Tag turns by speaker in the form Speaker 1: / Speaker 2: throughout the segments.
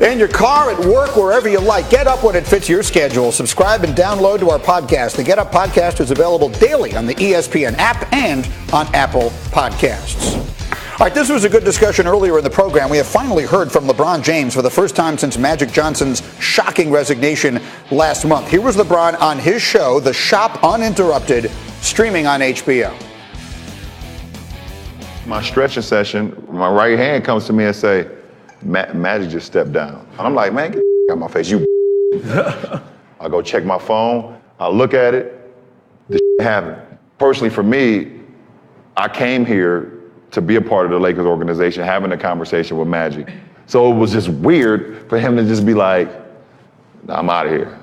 Speaker 1: In your car, at work, wherever you like. Get Up when it fits your schedule. Subscribe and download to our podcast. The Get Up podcast is available daily on the ESPN app and on Apple Podcasts. All right, this was a good discussion earlier in the program. We have finally heard from LeBron James for the first time since Magic Johnson's shocking resignation last month. Here was LeBron on his show, The Shop Uninterrupted, streaming on HBO.
Speaker 2: My stretching session, my right hand comes to me and say, Magic just stepped down. And I'm like, man, get out of my face, you. I go check my phone, I look at it, this happened. Personally, for me, I came here to be a part of the Lakers organization, having a conversation with Magic. So it was just weird for him to just be like, I'm out of here.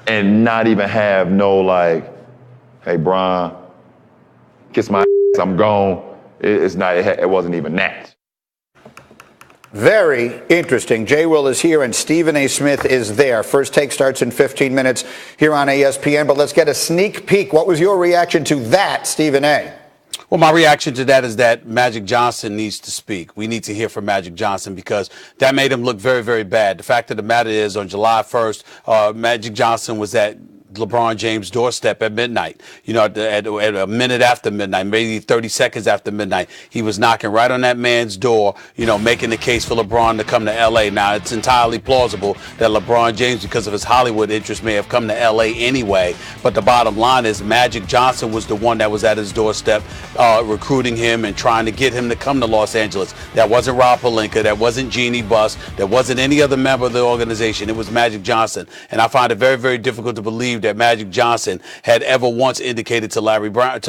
Speaker 2: And not even have no like, hey, Bron, kiss my ass, I'm gone. It wasn't even that.
Speaker 1: Very interesting. Jay Will is here and Stephen A. Smith is there. First Take starts in 15 minutes here on ESPN, but let's get a sneak peek. What was your reaction to that, Stephen A.?
Speaker 3: Well, my reaction to that is that Magic Johnson needs to speak. We need to hear from Magic Johnson because that made him look very, very bad. The fact of the matter is on July 1st, Magic Johnson was at LeBron James' doorstep at midnight, at a minute after midnight, maybe 30 seconds after midnight. He was knocking right on that man's door, making the case for LeBron to come to L.A. Now, it's entirely plausible that LeBron James, because of his Hollywood interest, may have come to L.A. anyway. But the bottom line is Magic Johnson was the one that was at his doorstep recruiting him and trying to get him to come to Los Angeles. That wasn't Rob Pelinka. That wasn't Jeannie Buss. That wasn't any other member of the organization. It was Magic Johnson. And I find it very, very difficult to believe that Magic Johnson had ever once indicated to LeBron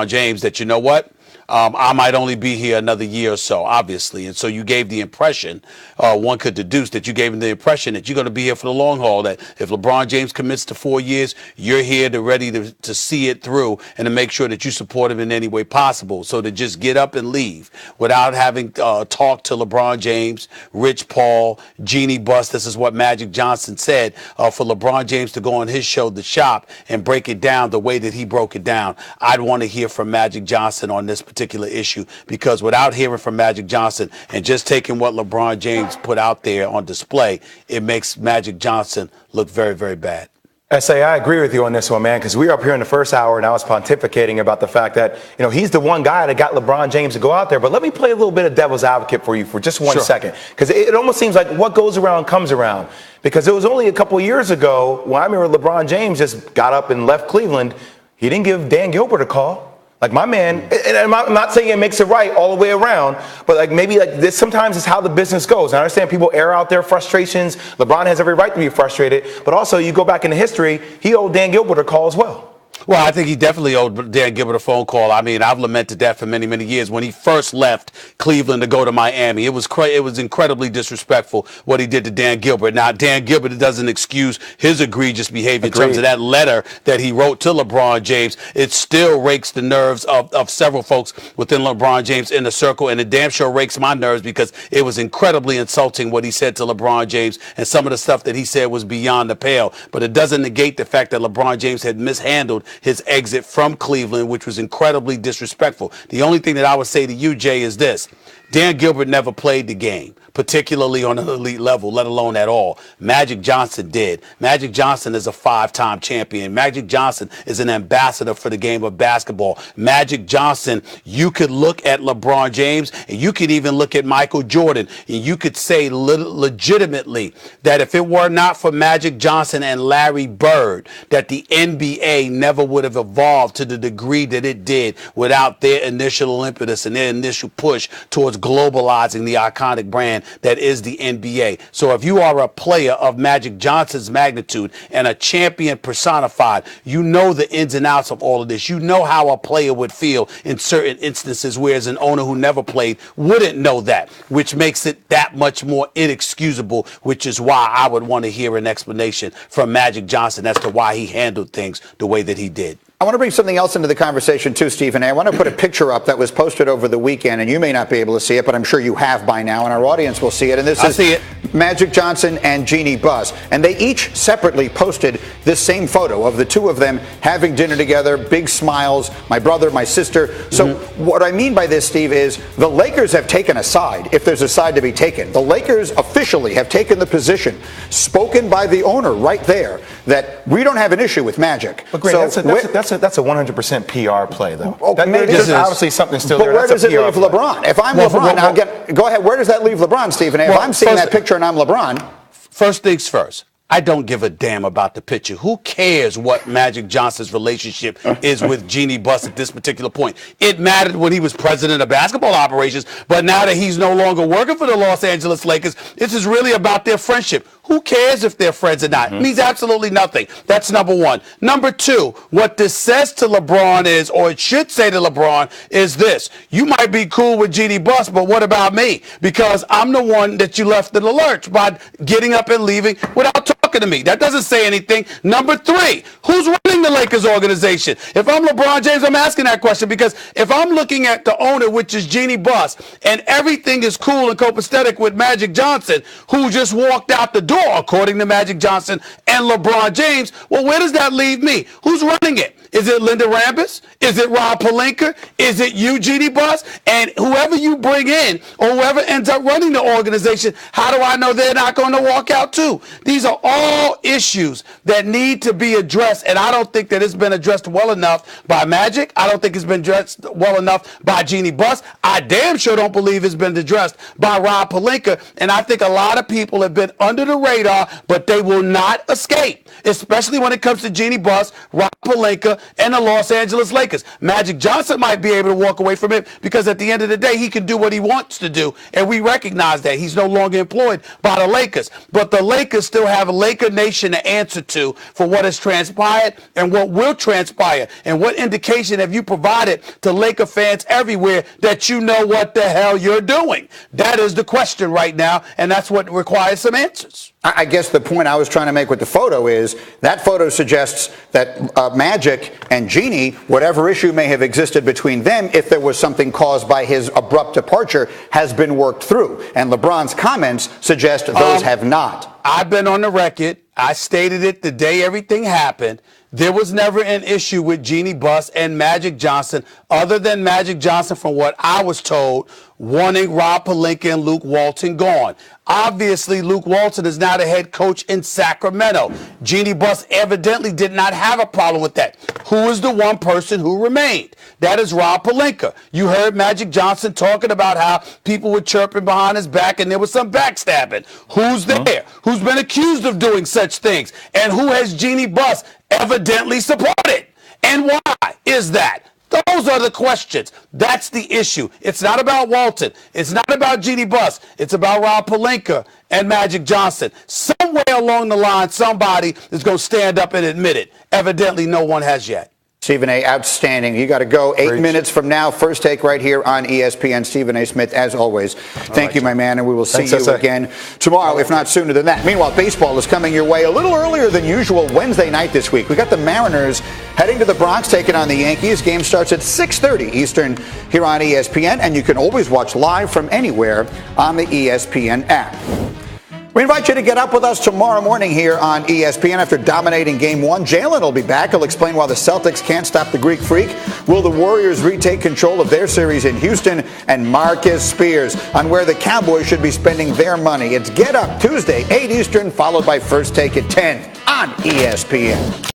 Speaker 3: James that, you know what? I might only be here another year or so, obviously. And so you gave the impression, one could deduce that you gave him the impression that you're going to be here for the long haul, that if LeBron James commits to 4 years, you're here ready to see it through and to make sure that you support him in any way possible. So to just get up and leave without having talked to LeBron James, Rich Paul, Jeannie Buss, this is what Magic Johnson said, for LeBron James to go on his show, The Shop, and break it down the way that he broke it down. I'd want to hear from Magic Johnson on this particular issue, because without hearing from Magic Johnson and just taking what LeBron James put out there on display, it makes Magic Johnson look very, very bad.
Speaker 4: S.A., I agree with you on this one, man, because we were up here in the first hour and I was pontificating about the fact that, he's the one guy that got LeBron James to go out there. But let me play a little bit of devil's advocate for you for just one second, because it almost seems like what goes around comes around. Because it was only a couple of years ago when I remember LeBron James just got up and left Cleveland. He didn't give Dan Gilbert a call. Like my man, and I'm not saying it makes it right all the way around, but maybe this sometimes is how the business goes. I understand people air out their frustrations. LeBron has every right to be frustrated, but also you go back into history, he owed Dan Gilbert a call as well.
Speaker 3: Well, I think he definitely owed Dan Gilbert a phone call. I mean, I've lamented that for many, many years. When he first left Cleveland to go to Miami, it was incredibly disrespectful what he did to Dan Gilbert. Now, Dan Gilbert doesn't excuse his egregious behavior in terms of that letter that he wrote to LeBron James. It still rakes the nerves of several folks within LeBron James' inner circle, and it damn sure rakes my nerves because it was incredibly insulting what he said to LeBron James, and some of the stuff that he said was beyond the pale. But it doesn't negate the fact that LeBron James had mishandled his exit from Cleveland, which was incredibly disrespectful. The only thing that I would say to you, Jay, is this. Dan Gilbert never played the game, particularly on an elite level, let alone at all. Magic Johnson did. Magic Johnson is a 5-time champion. Magic Johnson is an ambassador for the game of basketball. Magic Johnson, you could look at LeBron James and you could even look at Michael Jordan, and you could say legitimately that if it were not for Magic Johnson and Larry Bird, that the NBA never would have evolved to the degree that it did without their initial impetus and their initial push towards globalizing the iconic brand that is the NBA. So if you are a player of Magic Johnson's magnitude and a champion personified, you know the ins and outs of all of this. You know how a player would feel in certain instances, whereas an owner who never played wouldn't know that, which makes it that much more inexcusable, which is why I would want to hear an explanation from Magic Johnson as to why he handled things the way that he did.
Speaker 1: I want to bring something else into the conversation too, Stephen A. I want to put a picture up that was posted over the weekend, and you may not be able to see it, but I'm sure you have by now, and our audience will see it. And this is Magic Johnson and Jeannie Buss, and they each separately posted this same photo of the two of them having dinner together, big smiles, my brother, my sister. So what I mean by this, Steve, is the Lakers have taken a side, if there's a side to be taken. The Lakers officially have taken the position, spoken by the owner right there, that we don't have an issue with Magic.
Speaker 4: But great,
Speaker 1: so
Speaker 4: that's a 100% PR play, though.
Speaker 1: There's
Speaker 4: obviously something still there.
Speaker 1: But where does it leave LeBron? If I'm LeBron, go ahead. Where does that leave LeBron, Stephen A? If I'm seeing that picture and I'm LeBron.
Speaker 3: First things first. I don't give a damn about the picture. Who cares what Magic Johnson's relationship is with Jeannie Buss at this particular point? It mattered when he was president of basketball operations, but now that he's no longer working for the Los Angeles Lakers, this is really about their friendship. Who cares if they're friends or not? It means absolutely nothing. That's number one. Number two, what this says to LeBron is, or it should say to LeBron, is this. You might be cool with Jeannie Buss, but what about me? Because I'm the one that you left in the lurch by getting up and leaving without talking to me. That doesn't say anything. Number three, who's running the Lakers organization? If I'm LeBron James, I'm asking that question because if I'm looking at the owner, which is Jeannie Buss, and everything is cool and copacetic with Magic Johnson, who just walked out the door, according to Magic Johnson and LeBron James, well, where does that leave me? Who's running it? Is it Linda Rambis? Is it Rob Pelinka? Is it you, Jeannie Buss? And whoever you bring in or whoever ends up running the organization, how do I know they're not going to walk out too? These are all issues that need to be addressed, and I don't think that it's been addressed well enough by Magic. I don't think it's been addressed well enough by Jeannie Buss. I damn sure don't believe it's been addressed by Rob Pelinka, and I think a lot of people have been under the radar, but they will not escape, especially when it comes to Jeannie Buss, Rob Pelinka, and the Los Angeles Lakers. Magic Johnson might be able to walk away from it because at the end of the day, he can do what he wants to do, and we recognize that. He's no longer employed by the Lakers, but the Lakers still have a Laker Nation to answer to for what has transpired and what will transpire, and what indication have you provided to Laker fans everywhere that you know what the hell you're doing? That is the question right now, and that's what requires some answers.
Speaker 1: I guess the point I was trying to make with the photo is that photo suggests that Magic and Jeannie, whatever issue may have existed between them, if there was something caused by his abrupt departure, has been worked through. And LeBron's comments suggest those have not.
Speaker 3: I've been on the record. I stated it the day everything happened. There was never an issue with Jeannie Buss and Magic Johnson, other than Magic Johnson, from what I was told, wanting Rob Pelinka and Luke Walton gone. Obviously, Luke Walton is now the head coach in Sacramento. Jeannie Buss evidently did not have a problem with that. Who is the one person who remained? That is Rob Pelinka. You heard Magic Johnson talking about how people were chirping behind his back and there was some backstabbing. Who's there? Who's been accused of doing such things? And who has Jeannie Buss evidently supported? And why is that? Those are the questions. That's the issue. It's not about Walton. It's not about Jeannie Buss. It's about Rob Pelinka and Magic Johnson. Somewhere along the line, somebody is going to stand up and admit it. Evidently, no one has yet.
Speaker 1: Stephen A., outstanding. You got to go 8 minutes from now. First Take right here on ESPN. Stephen A. Smith, as always. Thank you, my man, and we will see you again tomorrow, if not sooner than that. Meanwhile, baseball is coming your way a little earlier than usual Wednesday night this week. We got the Mariners heading to the Bronx, taking on the Yankees. Game starts at 6:30 Eastern here on ESPN, and you can always watch live from anywhere on the ESPN app. We invite you to get up with us tomorrow morning here on ESPN after dominating Game 1. Jalen will be back. He'll explain why the Celtics can't stop the Greek Freak. Will the Warriors retake control of their series in Houston? And Marcus Spears on where the Cowboys should be spending their money. It's Get Up Tuesday, 8 Eastern, followed by First Take at 10 on ESPN.